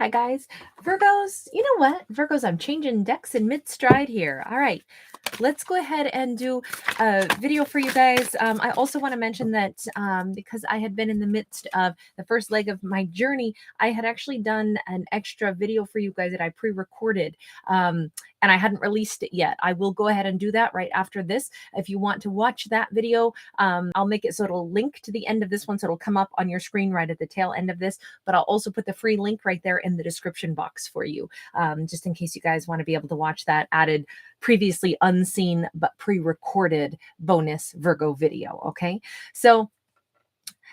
Hi guys, Virgos, you know what? Virgos, I'm changing decks in mid-stride here. All right, let's go ahead and do a video for you guys. I also want to mention that because I had been in the midst of the first leg of my journey, I had actually done an extra video for you guys that I pre-recorded. And I hadn't released it yet. I will go ahead and do that right after this. If you want to watch that video, I'll make it so it'll link to the end of this one, so it'll come up on your screen right at the tail end of this, but I'll also put the free link right there in the description box for you, just in case you guys want to be able to watch that added previously unseen but pre-recorded bonus Virgo video. Okay, so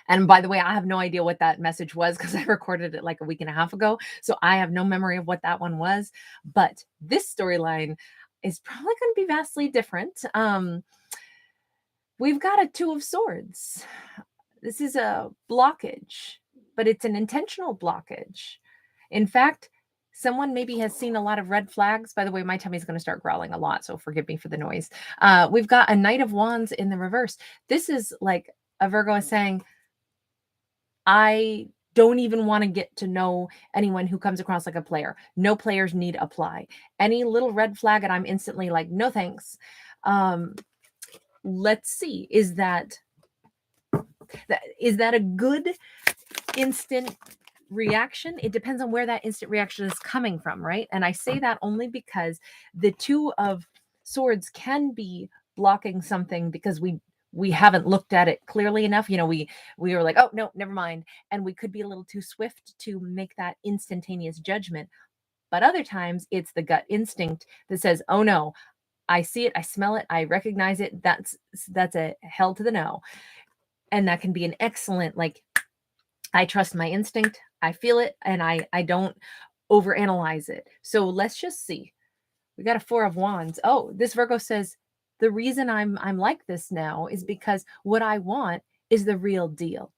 and by the way, I have no idea what that message was because I recorded it like a week and a half ago. So I have no memory of what that one was. But this storyline is probably going to be vastly different. We've got a Two of Swords. This is a blockage, but it's an intentional blockage. In fact, someone maybe has seen a lot of red flags. By the way, my tummy's going to start growling a lot, so forgive me for the noise. We've got a Knight of Wands in the reverse. This is like a Virgo is saying, I don't even want to get to know anyone who comes across like a player. No players need apply. Any little red flag and I'm instantly like, no thanks. Let's see. Is that a good instant reaction? It depends on where that instant reaction is coming from, right? And I say that only because the Two of Swords can be blocking something because we haven't looked at it clearly enough. You know, we were like, oh no, never mind. And we could be a little too swift to make that instantaneous judgment. But other times it's the gut instinct that says, oh no, I see it, I smell it, I recognize it. That's a hell to the no. And that can be an excellent, like, I trust my instinct, I feel it, and I don't overanalyze it. So let's just see. We got a Four of Wands. Oh, this Virgo says, the reason I'm like this now is because what I want is the real deal.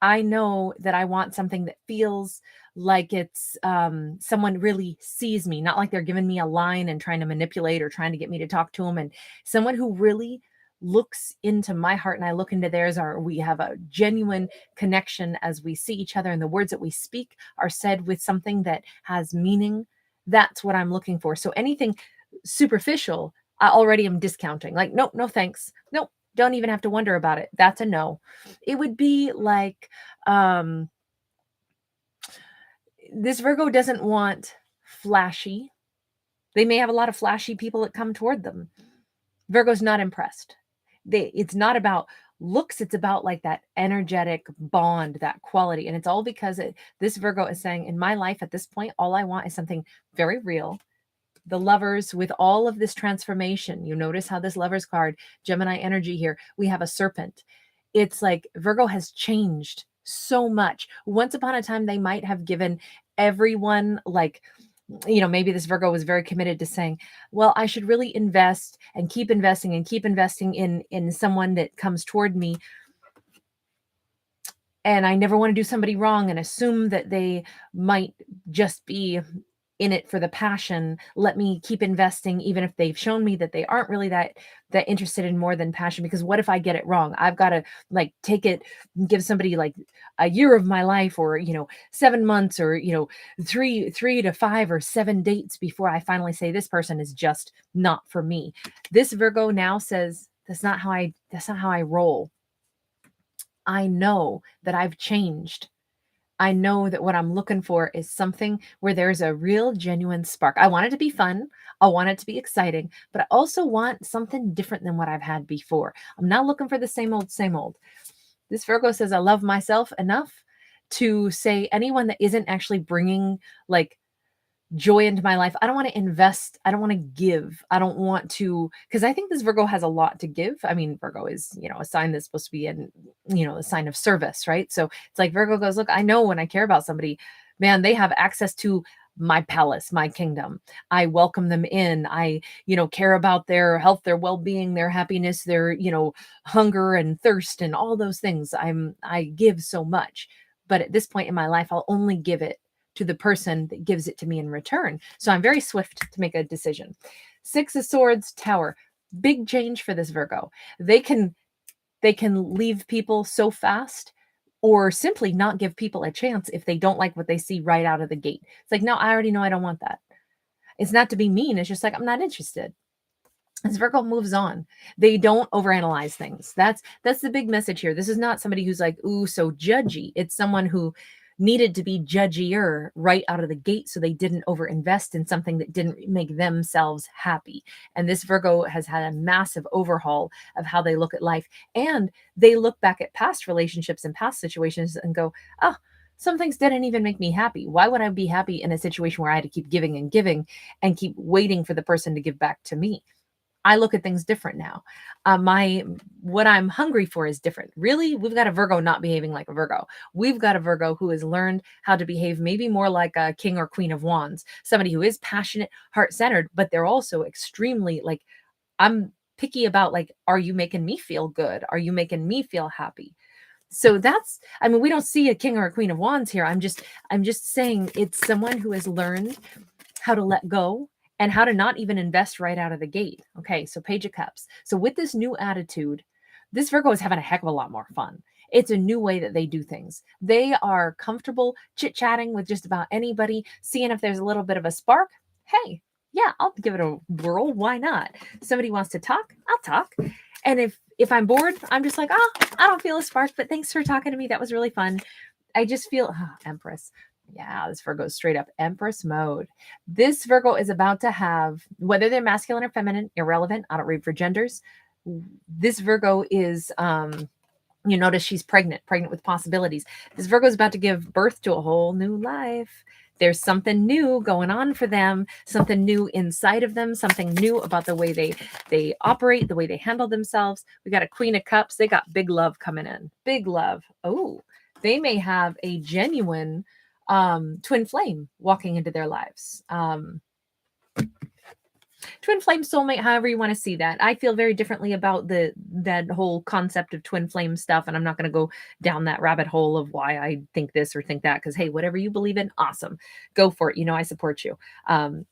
I know that I want something that feels like it's someone really sees me, not like they're giving me a line and trying to manipulate or trying to get me to talk to them, and someone who really looks into my heart and I look into theirs. We have a genuine connection as we see each other, and the words that we speak are said with something that has meaning. That's what I'm looking for. So anything superficial, I already am discounting. Like, nope, no thanks. Nope, don't even have to wonder about it. That's a no. It would be like, this Virgo doesn't want flashy. They may have a lot of flashy people that come toward them. Virgo's not impressed. It's not about looks. It's about like that energetic bond, that quality. And it's all because this Virgo is saying, in my life at this point, all I want is something very real. The Lovers, with all of this transformation, you notice how this Lovers card, Gemini energy here, we have a serpent. It's like Virgo has changed so much. Once upon a time, they might have given everyone, like, you know, maybe this Virgo was very committed to saying, well, I should really invest and keep investing in someone that comes toward me. And I never want to do somebody wrong and assume that they might just be in it for the passion. Let me keep investing, even if they've shown me that they aren't really that interested in more than passion. Because what if I get it wrong? I've got to like take it, give somebody like a year of my life, or 7 months, or 3 to 5 or 7 dates before I finally say this person is just not for me. This Virgo now says, that's not how I roll. I know that I've changed. I know that what I'm looking for is something where there's a real genuine spark. I want it to be fun. I want it to be exciting, but I also want something different than what I've had before. I'm not looking for the same old, same old. This Virgo says, I love myself enough to say anyone that isn't actually bringing like joy into my life, I don't want to invest. I don't want to give. I don't want to, because I think this Virgo has a lot to give. I mean, Virgo is, a sign that's supposed to be a sign of service, right? So it's like Virgo goes, look, I know when I care about somebody, man, they have access to my palace, my kingdom. I welcome them in. I, care about their health, their well-being, their happiness, their, hunger and thirst and all those things. I give so much, but at this point in my life, I'll only give it to the person that gives it to me in return. So I'm very swift to make a decision. Six of Swords, Tower, big change for this Virgo. They can leave people so fast, or simply not give people a chance if they don't like what they see right out of the gate. It's like, no, I already know I don't want that. It's not to be mean. It's just like, I'm not interested. As Virgo moves on, they don't overanalyze things. That's the big message here. This is not somebody who's like, ooh, so judgy. It's someone who needed to be judgier right out of the gate so they didn't overinvest in something that didn't make themselves happy. And this Virgo has had a massive overhaul of how they look at life. And they look back at past relationships and past situations and go, oh, some things didn't even make me happy. Why would I be happy in a situation where I had to keep giving and giving and keep waiting for the person to give back to me? I look at things different now. What I'm hungry for is different. Really, we've got a Virgo not behaving like a Virgo. We've got a Virgo who has learned how to behave maybe more like a king or queen of wands, somebody who is passionate, heart-centered, but they're also extremely like, I'm picky about like, are you making me feel good? Are you making me feel happy? So that's, I mean, we don't see a king or a queen of wands here. I'm just saying it's someone who has learned how to let go and how to not even invest right out of the gate. Okay, so Page of Cups. So with this new attitude, this Virgo is having a heck of a lot more fun. It's a new way that they do things. They are comfortable chit-chatting with just about anybody, seeing if there's a little bit of a spark. Hey, yeah, I'll give it a whirl. Why not? Somebody wants to talk, I'll talk. And if I'm bored, I'm just like, oh, I don't feel a spark, but thanks for talking to me. That was really fun. I just feel, Empress. Yeah, this Virgo is straight up Empress mode. This Virgo is about to have, whether they're masculine or feminine, irrelevant. I don't read for genders. This Virgo is, you notice she's pregnant with possibilities. This Virgo is about to give birth to a whole new life. There's something new going on for them, something new inside of them, something new about the way they operate, the way they handle themselves. We got a Queen of Cups. They got big love coming in. Big love. Oh, they may have a genuine twin flame walking into their lives. Twin flame, soulmate, however you want to see that. I feel very differently about that whole concept of twin flame stuff, and I'm not going to go down that rabbit hole of why I think this or think that, because hey, whatever you believe in, awesome, go for it. You know, I support you.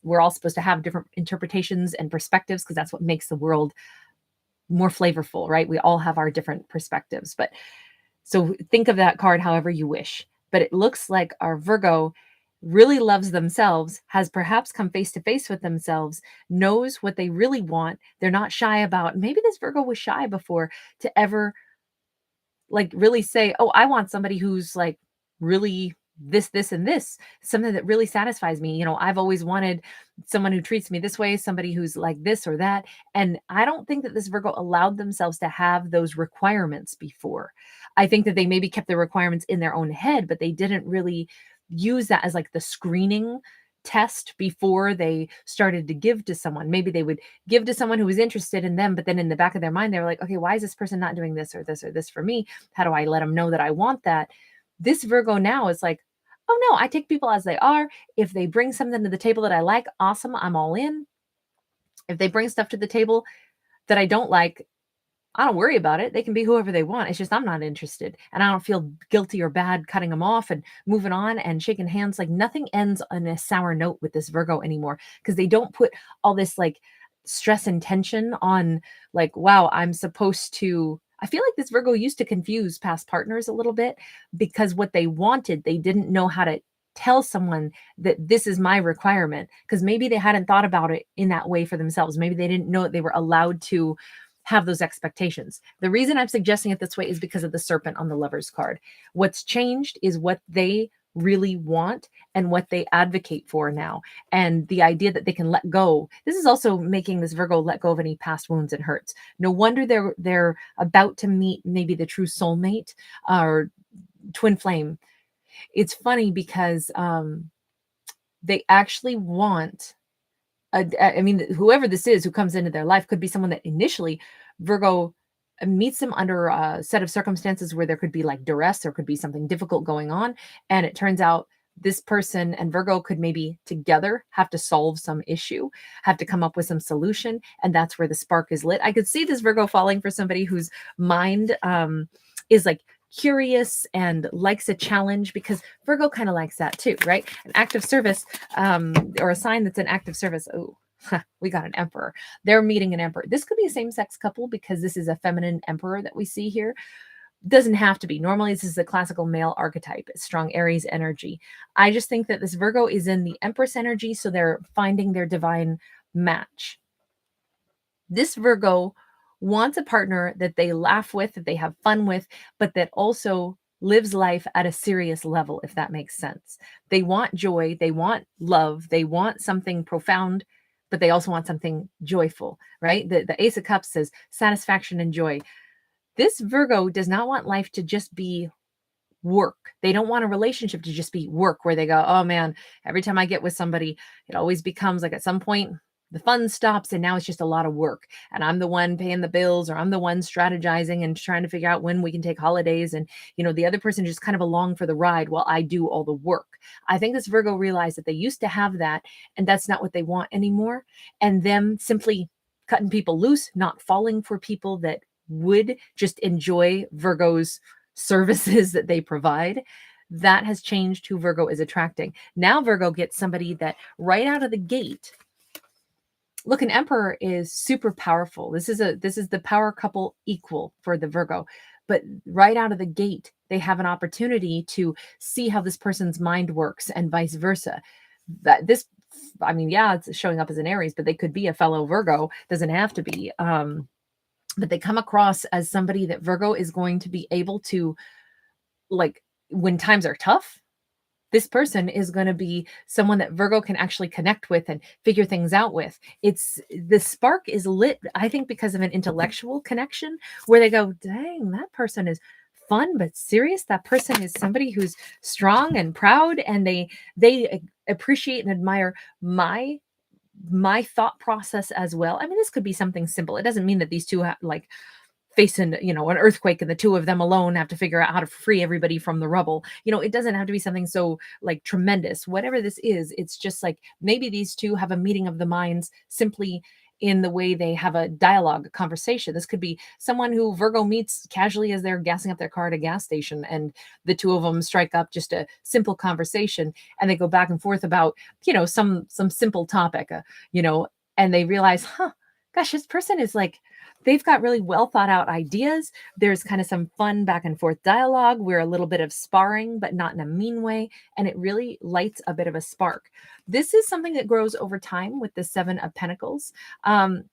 We're all supposed to have different interpretations and perspectives because that's what makes the world more flavorful, right? We all have our different perspectives, but so think of that card however you wish. But it looks like our Virgo really loves themselves, has perhaps come face to face with themselves, knows what they really want. They're not shy about, maybe this Virgo was shy before to ever like really say, oh, I want somebody who's like really this, and this, something that really satisfies me. You know, I've always wanted someone who treats me this way, somebody who's like this or that. And I don't think that this Virgo allowed themselves to have those requirements before. I think that they maybe kept the requirements in their own head, but they didn't really use that as like the screening test before they started to give to someone. Maybe they would give to someone who was interested in them, but then in the back of their mind, they were like, okay, why is this person not doing this or this or this for me? How do I let them know that I want that? This Virgo now is like, oh no, I take people as they are. If they bring something to the table that I like, awesome, I'm all in. If they bring stuff to the table that I don't like, I don't worry about it. They can be whoever they want. It's just I'm not interested. And I don't feel guilty or bad cutting them off and moving on and shaking hands. Like nothing ends on a sour note with this Virgo anymore because they don't put all this like stress and tension on like, wow, I'm supposed to. I feel like this Virgo used to confuse past partners a little bit because what they wanted, they didn't know how to tell someone that this is my requirement because maybe they hadn't thought about it in that way for themselves. Maybe they didn't know that they were allowed to have those expectations. The reason I'm suggesting it this way is because of the serpent on the Lovers card. What's changed is what they really want and what they advocate for now. And the idea that they can let go. This is also making this Virgo let go of any past wounds and hurts. No wonder they're about to meet maybe the true soulmate or twin flame. It's funny because they actually want I mean, whoever this is who comes into their life could be someone that initially Virgo meets them under a set of circumstances where there could be like duress, there could be something difficult going on. And it turns out this person and Virgo could maybe together have to solve some issue, have to come up with some solution. And that's where the spark is lit. I could see this Virgo falling for somebody whose mind is like curious and likes a challenge because Virgo kind of likes that too, right? An act of service or a sign that's an act of service. Oh, we got an emperor. They're meeting an emperor. This could be a same-sex couple because this is a feminine emperor that we see here. Doesn't have to be. Normally, this is a classical male archetype, strong Aries energy. I just think that this Virgo is in the Empress energy, so they're finding their divine match. This Virgo wants a partner that they laugh with, that they have fun with, but that also lives life at a serious level, if that makes sense. They want joy, they want love, they want something profound, but they also want something joyful, right? The Ace of Cups says satisfaction and joy. This Virgo does not want life to just be work. They don't want a relationship to just be work where they go, oh man, every time I get with somebody, it always becomes like at some point the fun stops and now it's just a lot of work. And I'm the one paying the bills, or I'm the one strategizing and trying to figure out when we can take holidays. And, the other person just kind of along for the ride while I do all the work. I think this Virgo realized that they used to have that, and that's not what they want anymore. And them simply cutting people loose, not falling for people that would just enjoy Virgo's services that they provide, that has changed who Virgo is attracting. Now Virgo gets somebody that right out of the gate, look, an Emperor is super powerful. This is the power couple equal for the Virgo. But right out of the gate, they have an opportunity to see how this person's mind works and vice versa. It's showing up as an Aries, but they could be a fellow Virgo. Doesn't have to be. But they come across as somebody that Virgo is going to be able to, like, when times are tough, this person is going to be someone that Virgo can actually connect with and figure things out with. The spark is lit, I think, because of an intellectual connection where they go, dang, that person is fun but serious. That person is somebody who's strong and proud, and they appreciate and admire my thought process as well. I mean, this could be something simple. It doesn't mean that these two have, like, facing, an earthquake and the two of them alone have to figure out how to free everybody from the rubble. It doesn't have to be something so, like, tremendous. Whatever this is, it's just like maybe these two have a meeting of the minds simply in the way they have a dialogue, a conversation. This could be someone who Virgo meets casually as they're gassing up their car at a gas station, and the two of them strike up just a simple conversation, and they go back and forth about, some simple topic, and they realize, gosh, this person is like, they've got really well thought out ideas. There's kind of some fun back and forth dialogue. We're a little bit of sparring, but not in a mean way. And it really lights a bit of a spark. This is something that grows over time with the Seven of Pentacles.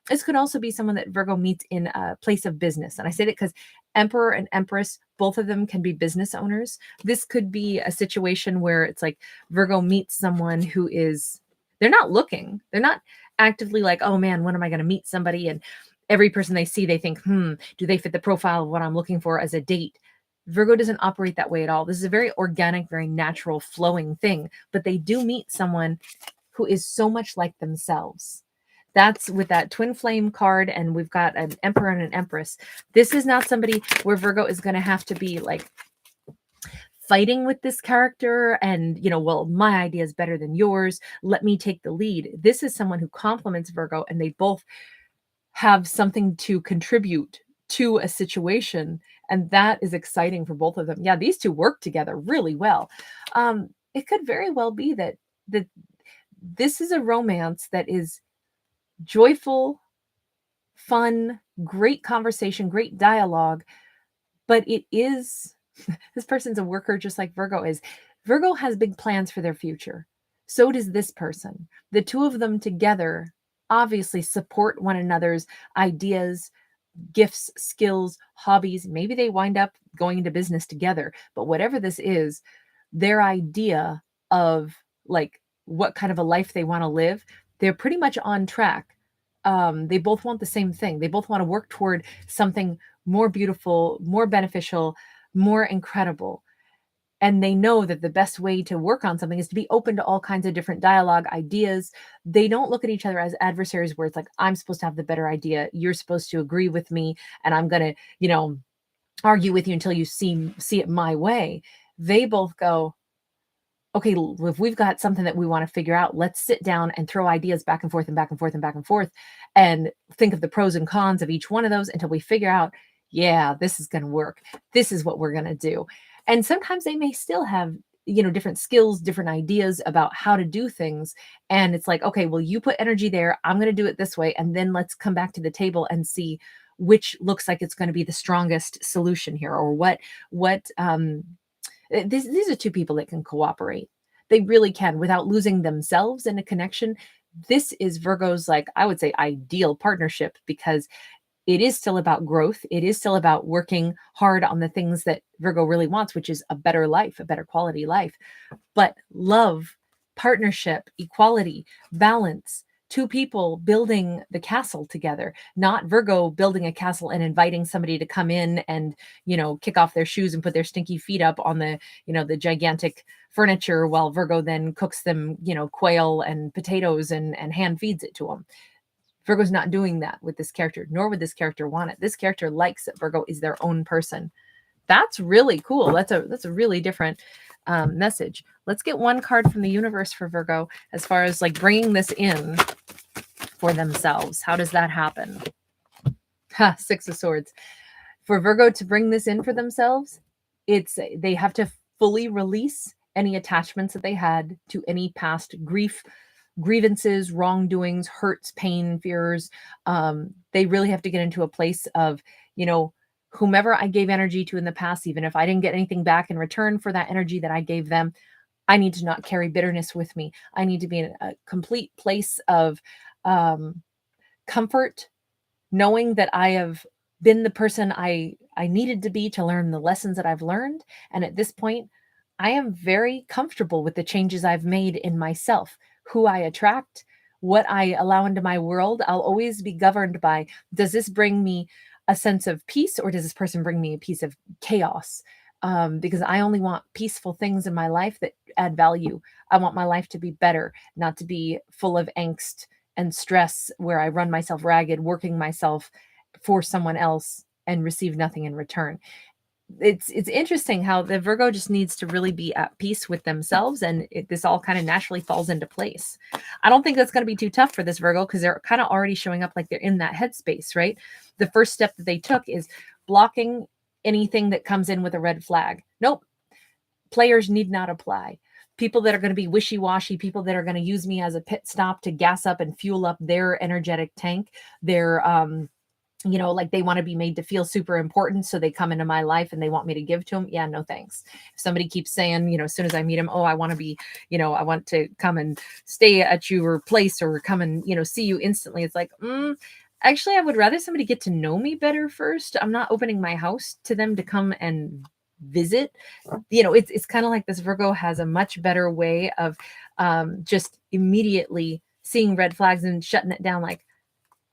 This could also be someone that Virgo meets in a place of business. And I say that because Emperor and Empress, both of them can be business owners. This could be a situation where it's like Virgo meets someone who is, they're not looking. They're not actively like, oh man, when am I going to meet somebody? And every person they see, they think, do they fit the profile of what I'm looking for as a date? Virgo doesn't operate that way at all. This is a very organic, very natural, flowing thing. But they do meet someone who is so much like themselves. That's with that twin flame card, and we've got an Emperor and an Empress. This is not somebody where Virgo is going to have to be like fighting with this character and, well, my idea is better than yours. Let me take the lead. This is someone who complements Virgo, and they both have something to contribute to a situation, and that is exciting for both of them. Yeah, these two work together really well. It could very well be that this is a romance that is joyful, fun, great conversation, great dialogue, but it is this person's a worker just like Virgo is. Virgo has big plans for their future. So does this person. The two of them together obviously support one another's ideas, gifts, skills, hobbies. Maybe they wind up going into business together. But whatever this is, their idea of, like, what kind of a life they want to live, they're pretty much on track. They both want the same thing. They both want to work toward something more beautiful, more beneficial, more incredible. And they know that the best way to work on something is to be open to all kinds of different dialogue, ideas. They don't look at each other as adversaries where it's like, I'm supposed to have the better idea. You're supposed to agree with me, and I'm going to, argue with you until you see it my way. They both go, okay, if we've got something that we want to figure out, let's sit down and throw ideas back and forth and back and forth and back and forth, and think of the pros and cons of each one of those until we figure out, yeah, this is going to work. This is what we're going to do. And sometimes they may still have, different skills, different ideas about how to do things. And it's like, okay, well, you put energy there. I'm going to do it this way. And then let's come back to the table and see which looks like it's going to be the strongest solution here, or these are two people that can cooperate. They really can without losing themselves in a connection. This is Virgo's, like, I would say, ideal partnership, because it is still about growth. It is still about working hard on the things that Virgo really wants, which is a better life, a better quality life. But love, partnership, equality, balance, two people building the castle together, not Virgo building a castle and inviting somebody to come in and, kick off their shoes and put their stinky feet up on the gigantic furniture, while Virgo then cooks them, quail and potatoes and hand feeds it to them. Virgo's not doing that with this character, nor would this character want it. This character likes that Virgo is their own person. That's really cool. That's a really different message. Let's get one card from the universe for Virgo as far as like bringing this in for themselves. How does that happen? Six of Swords. For Virgo to bring this in for themselves, they have to fully release any attachments that they had to any past grief, grievances, wrongdoings, hurts, pain, fears. They really have to get into a place of, whomever I gave energy to in the past, even if I didn't get anything back in return for that energy that I gave them, I need to not carry bitterness with me. I need to be in a complete place of comfort, knowing that I have been the person I needed to be to learn the lessons that I've learned. And at this point, I am very comfortable with the changes I've made in myself, who I attract, what I allow into my world. I'll always be governed by, does this bring me a sense of peace, or does this person bring me a piece of chaos? Because I only want peaceful things in my life that add value. I want my life to be better, not to be full of angst and stress where I run myself ragged, working myself for someone else and receive nothing in return. It's interesting how the Virgo just needs to really be at peace with themselves, and this all kind of naturally falls into place. I don't think that's going to be too tough for this Virgo, because they're kind of already showing up like they're in that headspace, right? The first step that they took is blocking anything that comes in with a red flag. Nope. Players need not apply. People that are going to be wishy-washy, people that are going to use me as a pit stop to gas up and fuel up their energetic tank, their like they want to be made to feel super important, so they come into my life and they want me to give to them. Yeah, no thanks. If somebody keeps saying, as soon as I meet them, oh, I want to be, I want to come and stay at your place, or come and, see you instantly. It's like, actually, I would rather somebody get to know me better first. I'm not opening my house to them to come and visit. It's kind of like this Virgo has a much better way of just immediately seeing red flags and shutting it down, like,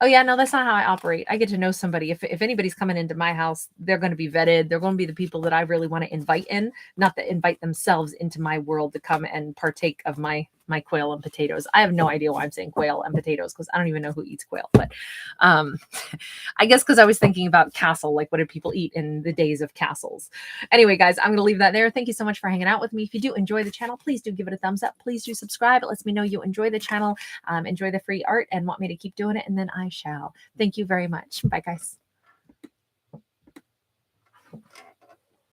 oh yeah, no, that's not how I operate. I get to know somebody. If anybody's coming into my house, they're going to be vetted. They're going to be the people that I really want to invite in, not that invite themselves into my world to come and partake of my quail and potatoes. I have no idea why I'm saying quail and potatoes, because I don't even know who eats quail. But I guess because I was thinking about castle, like what did people eat in the days of castles? Anyway, guys, I'm going to leave that there. Thank you so much for hanging out with me. If you do enjoy the channel, please do give it a thumbs up. Please do subscribe. It lets me know you enjoy the channel, enjoy the free art, and want me to keep doing it. And then I shall. Thank you very much. Bye, guys.